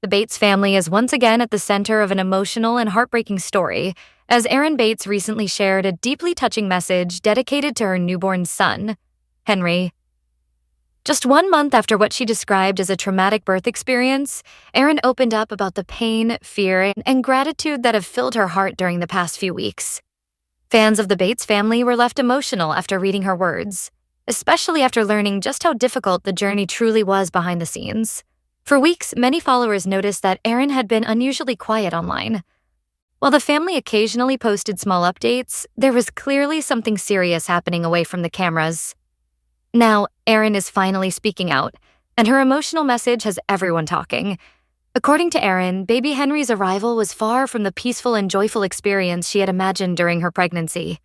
The Bates family is once again at the center of an emotional and heartbreaking story, as Erin Bates recently shared a deeply touching message dedicated to her newborn son, Henry. Just 1 month after what she described as a traumatic birth experience, Erin opened up about the pain, fear, and gratitude that have filled her heart during the past few weeks. Fans of the Bates family were left emotional after reading her words, especially after learning just how difficult the journey truly was behind the scenes. For weeks, many followers noticed that Erin had been unusually quiet online. While the family occasionally posted small updates, there was clearly something serious happening away from the cameras. Now, Erin is finally speaking out, and her emotional message has everyone talking. According to Erin, baby Henry's arrival was far from the peaceful and joyful experience she had imagined during her pregnancy.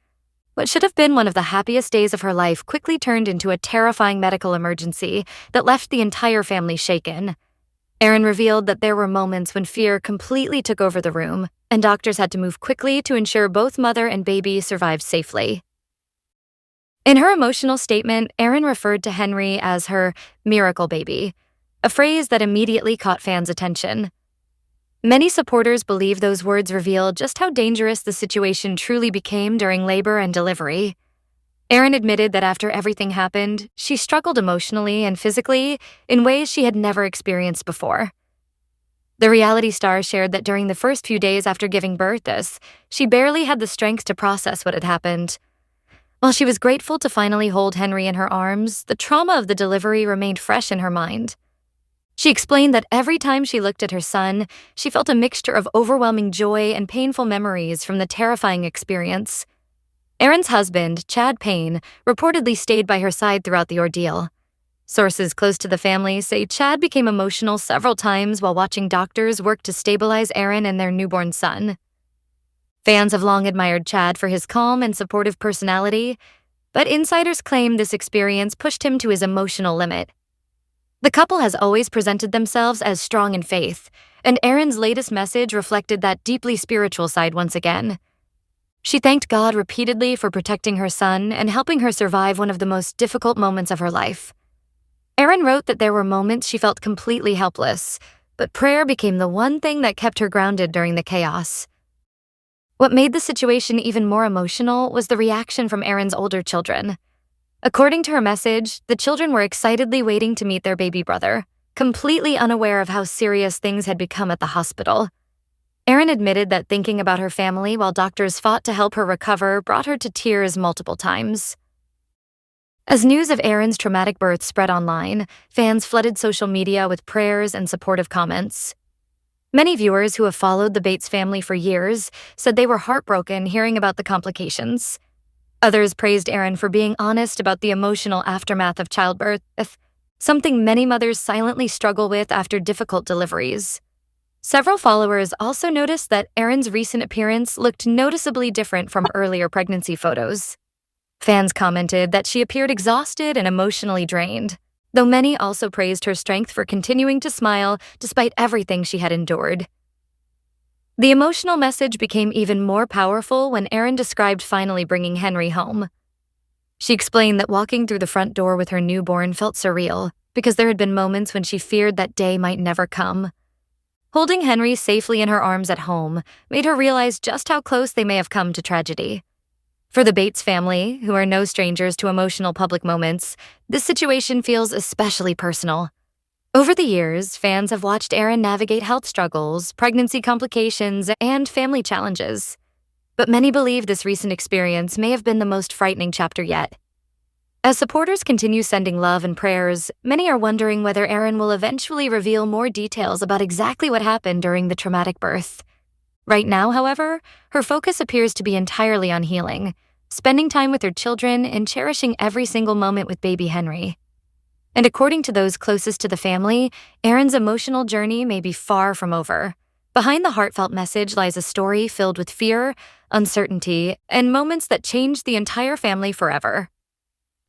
What should have been one of the happiest days of her life quickly turned into a terrifying medical emergency that left the entire family shaken. Erin revealed that there were moments when fear completely took over the room, and doctors had to move quickly to ensure both mother and baby survived safely. In her emotional statement, Erin referred to Henry as her miracle baby, a phrase that immediately caught fans' attention. Many supporters believe those words reveal just how dangerous the situation truly became during labor and delivery. Erin admitted that after everything happened, she struggled emotionally and physically in ways she had never experienced before. The reality star shared that during the first few days after giving birth, she barely had the strength to process what had happened. While she was grateful to finally hold Henry in her arms, the trauma of the delivery remained fresh in her mind. She explained that every time she looked at her son, she felt a mixture of overwhelming joy and painful memories from the terrifying experience. Erin's husband, Chad Payne, reportedly stayed by her side throughout the ordeal. Sources close to the family say Chad became emotional several times while watching doctors work to stabilize Erin and their newborn son. Fans have long admired Chad for his calm and supportive personality, but insiders claim this experience pushed him to his emotional limit. The couple has always presented themselves as strong in faith, and Erin's latest message reflected that deeply spiritual side once again. She thanked God repeatedly for protecting her son and helping her survive one of the most difficult moments of her life. Erin wrote that there were moments she felt completely helpless, but prayer became the one thing that kept her grounded during the chaos. What made the situation even more emotional was the reaction from Erin's older children. According to her message, the children were excitedly waiting to meet their baby brother, completely unaware of how serious things had become at the hospital. Erin admitted that thinking about her family while doctors fought to help her recover brought her to tears multiple times. As news of Erin's traumatic birth spread online, fans flooded social media with prayers and supportive comments. Many viewers who have followed the Bates family for years said they were heartbroken hearing about the complications. Others praised Erin for being honest about the emotional aftermath of childbirth, something many mothers silently struggle with after difficult deliveries. Several followers also noticed that Erin's recent appearance looked noticeably different from earlier pregnancy photos. Fans commented that she appeared exhausted and emotionally drained, though many also praised her strength for continuing to smile despite everything she had endured. The emotional message became even more powerful when Erin described finally bringing Henry home. She explained that walking through the front door with her newborn felt surreal because there had been moments when she feared that day might never come. Holding Henry safely in her arms at home made her realize just how close they may have come to tragedy. For the Bates family, who are no strangers to emotional public moments, this situation feels especially personal. Over the years, fans have watched Erin navigate health struggles, pregnancy complications, and family challenges. But many believe this recent experience may have been the most frightening chapter yet. As supporters continue sending love and prayers, many are wondering whether Erin will eventually reveal more details about exactly what happened during the traumatic birth. Right now, however, her focus appears to be entirely on healing, spending time with her children and cherishing every single moment with baby Henry. And according to those closest to the family, Erin's emotional journey may be far from over. Behind the heartfelt message lies a story filled with fear, uncertainty, and moments that changed the entire family forever.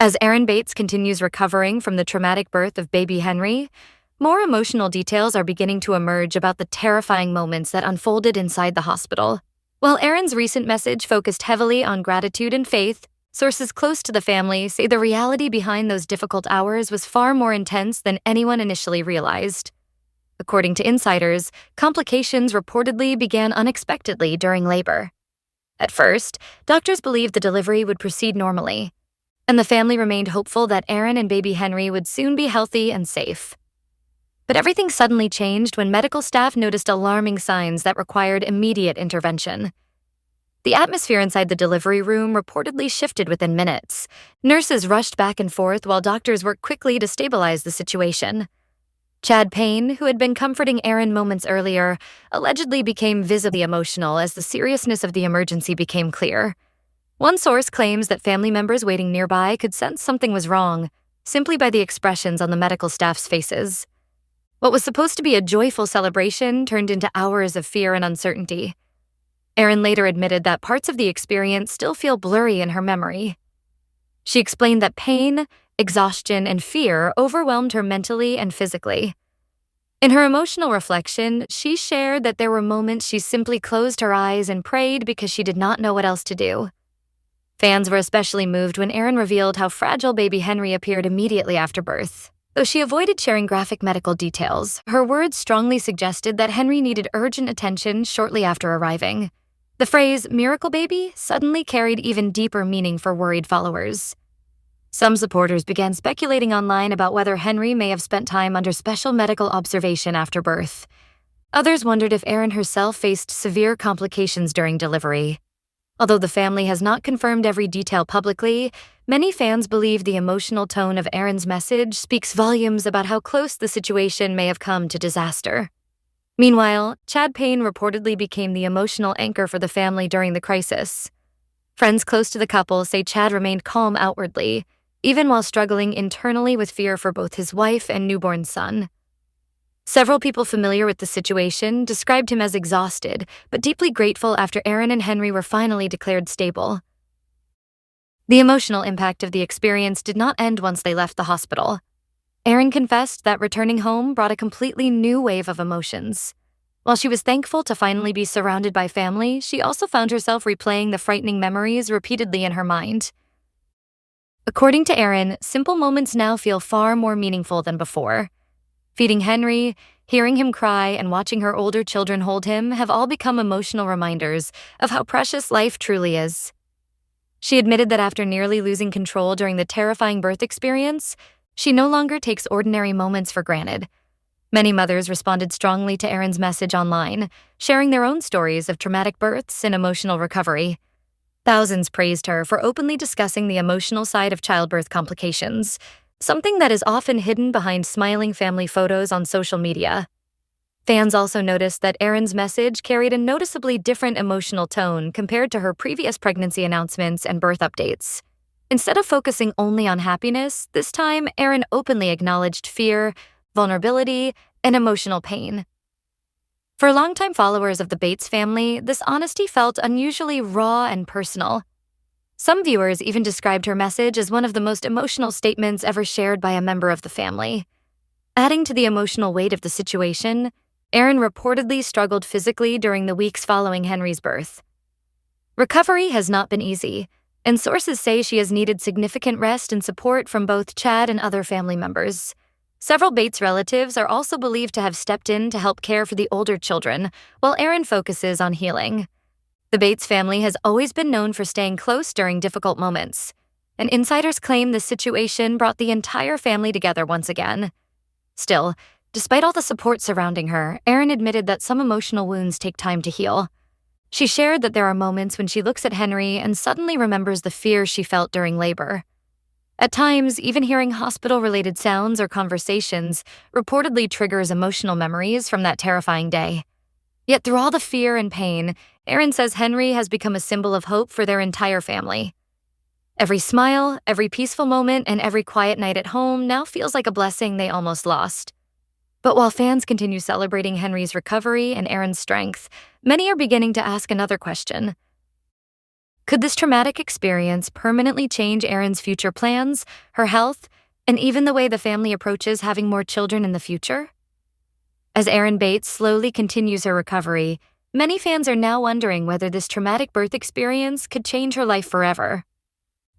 As Erin Bates continues recovering from the traumatic birth of baby Henry, more emotional details are beginning to emerge about the terrifying moments that unfolded inside the hospital. While Erin's recent message focused heavily on gratitude and faith, sources close to the family say the reality behind those difficult hours was far more intense than anyone initially realized. According to insiders, complications reportedly began unexpectedly during labor. At first, doctors believed the delivery would proceed normally, and the family remained hopeful that Aaron and baby Henry would soon be healthy and safe. But everything suddenly changed when medical staff noticed alarming signs that required immediate intervention. The atmosphere inside the delivery room reportedly shifted within minutes. Nurses rushed back and forth while doctors worked quickly to stabilize the situation. Chad Payne, who had been comforting Aaron moments earlier, allegedly became visibly emotional as the seriousness of the emergency became clear. One source claims that family members waiting nearby could sense something was wrong, simply by the expressions on the medical staff's faces. What was supposed to be a joyful celebration turned into hours of fear and uncertainty. Aaron later admitted that parts of the experience still feel blurry in her memory. She explained that pain, exhaustion, and fear overwhelmed her mentally and physically. In her emotional reflection, she shared that there were moments she simply closed her eyes and prayed because she did not know what else to do. Fans were especially moved when Aaron revealed how fragile baby Henry appeared immediately after birth. Though she avoided sharing graphic medical details, her words strongly suggested that Henry needed urgent attention shortly after arriving. The phrase, "miracle baby," suddenly carried even deeper meaning for worried followers. Some supporters began speculating online about whether Henry may have spent time under special medical observation after birth. Others wondered if Aaron herself faced severe complications during delivery. Although the family has not confirmed every detail publicly, many fans believe the emotional tone of Aaron's message speaks volumes about how close the situation may have come to disaster. Meanwhile, Chad Payne reportedly became the emotional anchor for the family during the crisis. Friends close to the couple say Chad remained calm outwardly, even while struggling internally with fear for both his wife and newborn son. Several people familiar with the situation described him as exhausted, but deeply grateful after Aaron and Henry were finally declared stable. The emotional impact of the experience did not end once they left the hospital. Aaron confessed that returning home brought a completely new wave of emotions. While she was thankful to finally be surrounded by family, she also found herself replaying the frightening memories repeatedly in her mind. According to Aaron, simple moments now feel far more meaningful than before. Feeding Henry, hearing him cry, and watching her older children hold him have all become emotional reminders of how precious life truly is. She admitted that after nearly losing control during the terrifying birth experience, she no longer takes ordinary moments for granted. Many mothers responded strongly to Aaron's message online, sharing their own stories of traumatic births and emotional recovery. Thousands praised her for openly discussing the emotional side of childbirth complications, something that is often hidden behind smiling family photos on social media. Fans also noticed that Aaron's message carried a noticeably different emotional tone compared to her previous pregnancy announcements and birth updates. Instead of focusing only on happiness, this time Aaron openly acknowledged fear, vulnerability, and emotional pain. For longtime followers of the Bates family, this honesty felt unusually raw and personal. Some viewers even described her message as one of the most emotional statements ever shared by a member of the family. Adding to the emotional weight of the situation, Aaron reportedly struggled physically during the weeks following Henry's birth. Recovery has not been easy, and sources say she has needed significant rest and support from both Chad and other family members. Several Bates relatives are also believed to have stepped in to help care for the older children, while Aaron focuses on healing. The Bates family has always been known for staying close during difficult moments, and insiders claim this situation brought the entire family together once again. Still, despite all the support surrounding her, Aaron admitted that some emotional wounds take time to heal. She shared that there are moments when she looks at Henry and suddenly remembers the fear she felt during labor. At times, even hearing hospital-related sounds or conversations reportedly triggers emotional memories from that terrifying day. Yet through all the fear and pain, Aaron says Henry has become a symbol of hope for their entire family. Every smile, every peaceful moment, and every quiet night at home now feels like a blessing they almost lost. But while fans continue celebrating Henry's recovery and Aaron's strength, many are beginning to ask another question. Could this traumatic experience permanently change Aaron's future plans, her health, and even the way the family approaches having more children in the future? As Aaron Bates slowly continues her recovery, many fans are now wondering whether this traumatic birth experience could change her life forever.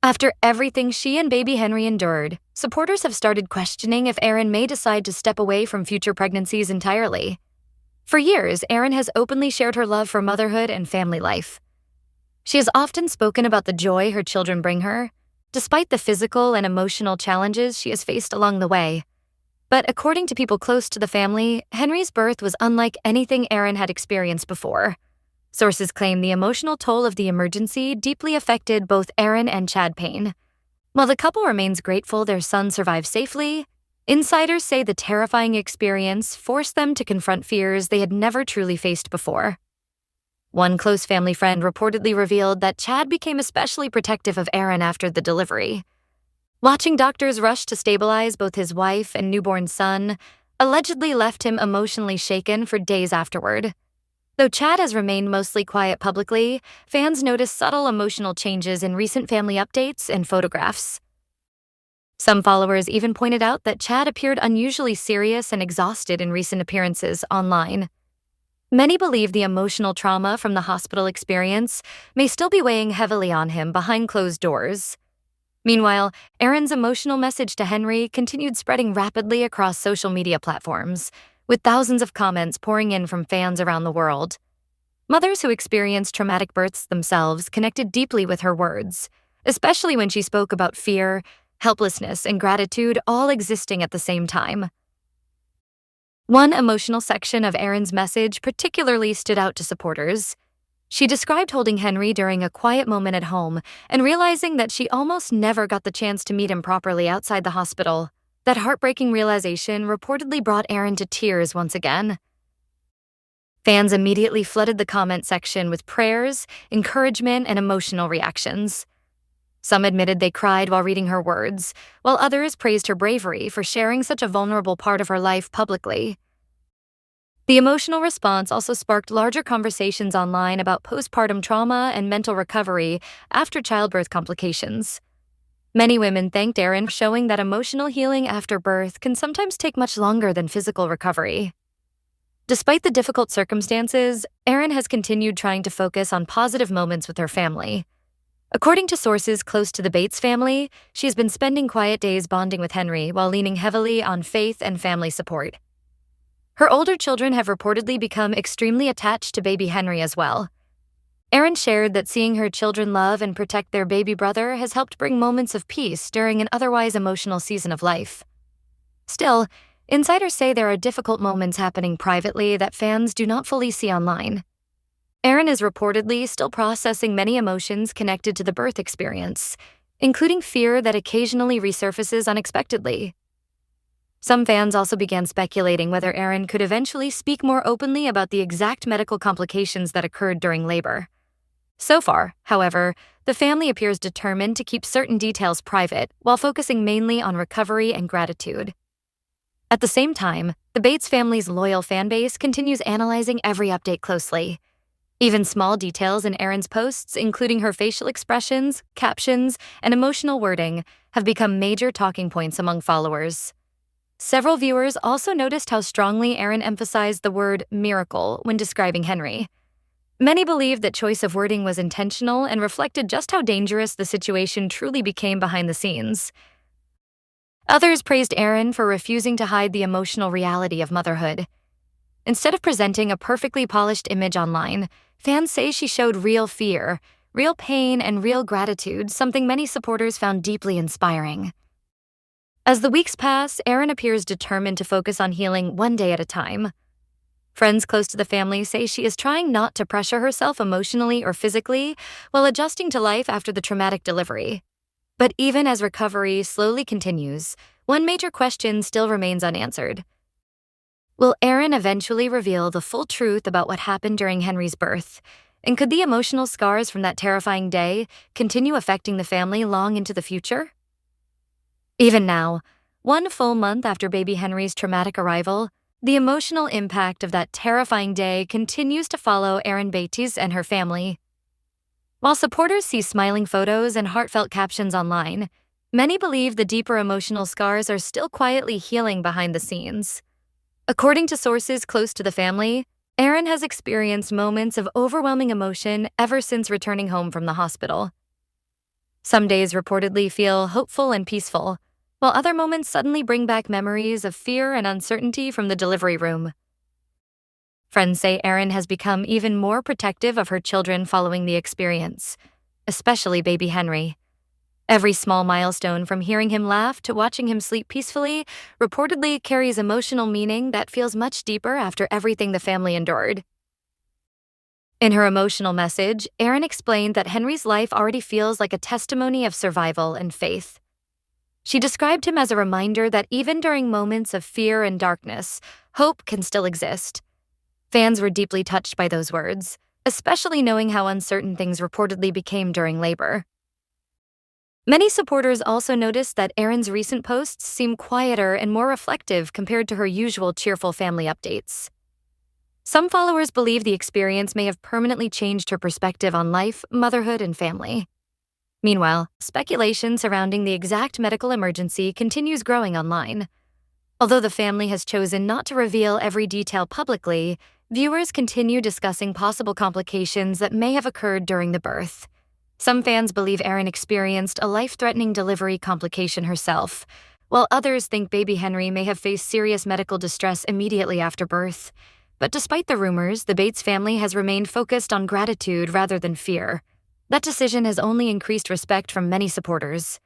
After everything she and baby Henry endured, supporters have started questioning if Erin may decide to step away from future pregnancies entirely. For years, Erin has openly shared her love for motherhood and family life. She has often spoken about the joy her children bring her, despite the physical and emotional challenges she has faced along the way. But according to people close to the family, Henry's birth was unlike anything Erin had experienced before. Sources claim the emotional toll of the emergency deeply affected both Erin and Chad Payne. While the couple remains grateful their son survived safely, insiders say the terrifying experience forced them to confront fears they had never truly faced before. One close family friend reportedly revealed that Chad became especially protective of Erin after the delivery. Watching doctors rush to stabilize both his wife and newborn son allegedly left him emotionally shaken for days afterward. Though Chad has remained mostly quiet publicly, fans notice subtle emotional changes in recent family updates and photographs. Some followers even pointed out that Chad appeared unusually serious and exhausted in recent appearances online. Many believe the emotional trauma from the hospital experience may still be weighing heavily on him behind closed doors. Meanwhile, Erin's emotional message to Henry continued spreading rapidly across social media platforms, with thousands of comments pouring in from fans around the world. Mothers who experienced traumatic births themselves connected deeply with her words, especially when she spoke about fear, helplessness, and gratitude all existing at the same time. One emotional section of Erin's message particularly stood out to supporters. She described holding Henry during a quiet moment at home and realizing that she almost never got the chance to meet him properly outside the hospital. That heartbreaking realization reportedly brought Erin to tears once again. Fans immediately flooded the comment section with prayers, encouragement, and emotional reactions. Some admitted they cried while reading her words, while others praised her bravery for sharing such a vulnerable part of her life publicly. The emotional response also sparked larger conversations online about postpartum trauma and mental recovery after childbirth complications. Many women thanked Erin for showing that emotional healing after birth can sometimes take much longer than physical recovery. Despite the difficult circumstances, Erin has continued trying to focus on positive moments with her family. According to sources close to the Bates family, she has been spending quiet days bonding with Henry while leaning heavily on faith and family support. Her older children have reportedly become extremely attached to baby Henry as well. Erin shared that seeing her children love and protect their baby brother has helped bring moments of peace during an otherwise emotional season of life. Still, insiders say there are difficult moments happening privately that fans do not fully see online. Erin is reportedly still processing many emotions connected to the birth experience, including fear that occasionally resurfaces unexpectedly. Some fans also began speculating whether Erin could eventually speak more openly about the exact medical complications that occurred during labor. So far, however, the family appears determined to keep certain details private while focusing mainly on recovery and gratitude. At the same time, the Bates family's loyal fan base continues analyzing every update closely. Even small details in Erin's posts, including her facial expressions, captions, and emotional wording, have become major talking points among followers. Several viewers also noticed how strongly Erin emphasized the word miracle when describing Henry. Many believed that choice of wording was intentional and reflected just how dangerous the situation truly became behind the scenes. Others praised Erin for refusing to hide the emotional reality of motherhood. Instead of presenting a perfectly polished image online, fans say she showed real fear, real pain, and real gratitude, something many supporters found deeply inspiring. As the weeks pass, Erin appears determined to focus on healing one day at a time. Friends close to the family say she is trying not to pressure herself emotionally or physically while adjusting to life after the traumatic delivery. But even as recovery slowly continues, one major question still remains unanswered. Will Erin eventually reveal the full truth about what happened during Henry's birth? And could the emotional scars from that terrifying day continue affecting the family long into the future? Even now, one full month after baby Henry's traumatic arrival, the emotional impact of that terrifying day continues to follow Erin Bates and her family. While supporters see smiling photos and heartfelt captions online, many believe the deeper emotional scars are still quietly healing behind the scenes. According to sources close to the family, Erin has experienced moments of overwhelming emotion ever since returning home from the hospital. Some days reportedly feel hopeful and peaceful, while other moments suddenly bring back memories of fear and uncertainty from the delivery room. Friends say Erin has become even more protective of her children following the experience, especially baby Henry. Every small milestone, from hearing him laugh to watching him sleep peacefully, reportedly carries emotional meaning that feels much deeper after everything the family endured. In her emotional message, Erin explained that Henry's life already feels like a testimony of survival and faith. She described him as a reminder that even during moments of fear and darkness, hope can still exist. Fans were deeply touched by those words, especially knowing how uncertain things reportedly became during labor. Many supporters also noticed that Erin's recent posts seem quieter and more reflective compared to her usual cheerful family updates. Some followers believe the experience may have permanently changed her perspective on life, motherhood, and family. Meanwhile, speculation surrounding the exact medical emergency continues growing online. Although the family has chosen not to reveal every detail publicly, viewers continue discussing possible complications that may have occurred during the birth. Some fans believe Erin experienced a life-threatening delivery complication herself, while others think baby Henry may have faced serious medical distress immediately after birth. But despite the rumors, the Bates family has remained focused on gratitude rather than fear. That decision has only increased respect from many supporters.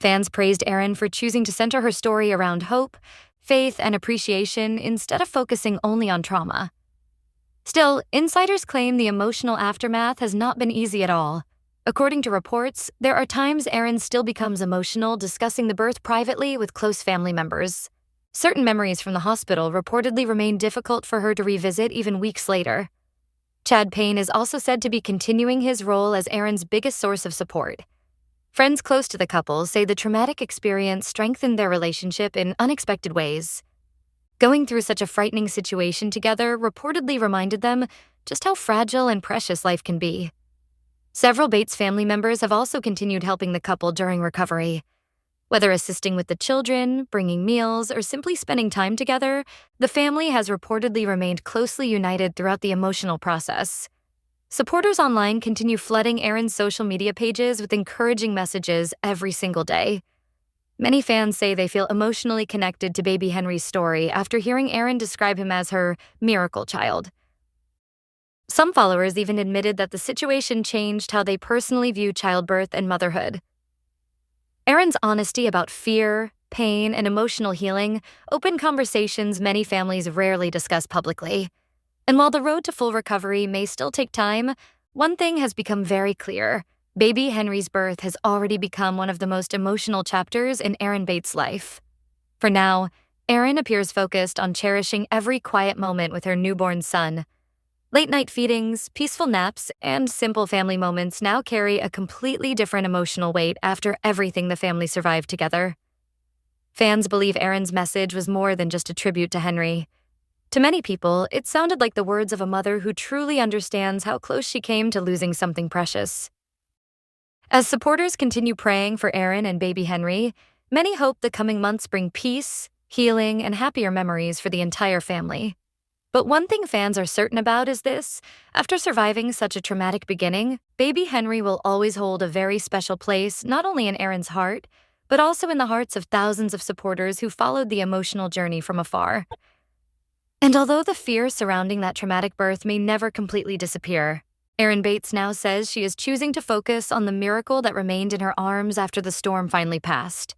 Fans praised Erin for choosing to center her story around hope, faith, and appreciation instead of focusing only on trauma. Still, insiders claim the emotional aftermath has not been easy at all. According to reports, there are times Erin still becomes emotional discussing the birth privately with close family members. Certain memories from the hospital reportedly remain difficult for her to revisit even weeks later. Chad Payne is also said to be continuing his role as Erin's biggest source of support. Friends close to the couple say the traumatic experience strengthened their relationship in unexpected ways. Going through such a frightening situation together reportedly reminded them just how fragile and precious life can be. Several Bates family members have also continued helping the couple during recovery. Whether assisting with the children, bringing meals, or simply spending time together, the family has reportedly remained closely united throughout the emotional process. Supporters online continue flooding Erin's social media pages with encouraging messages every single day. Many fans say they feel emotionally connected to baby Henry's story after hearing Erin describe him as her miracle child. Some followers even admitted that the situation changed how they personally view childbirth and motherhood. Erin's honesty about fear, pain, and emotional healing opened conversations many families rarely discuss publicly. And while the road to full recovery may still take time, one thing has become very clear. Baby Henry's birth has already become one of the most emotional chapters in Erin Bates' life. For now, Erin appears focused on cherishing every quiet moment with her newborn son. Late-night feedings, peaceful naps, and simple family moments now carry a completely different emotional weight after everything the family survived together. Fans believe Erin's message was more than just a tribute to Henry. To many people, it sounded like the words of a mother who truly understands how close she came to losing something precious. As supporters continue praying for Erin and baby Henry, many hope the coming months bring peace, healing, and happier memories for the entire family. But one thing fans are certain about is this: after surviving such a traumatic beginning, baby Henry will always hold a very special place not only in Erin's heart, but also in the hearts of thousands of supporters who followed the emotional journey from afar. And although the fear surrounding that traumatic birth may never completely disappear, Erin Bates now says she is choosing to focus on the miracle that remained in her arms after the storm finally passed.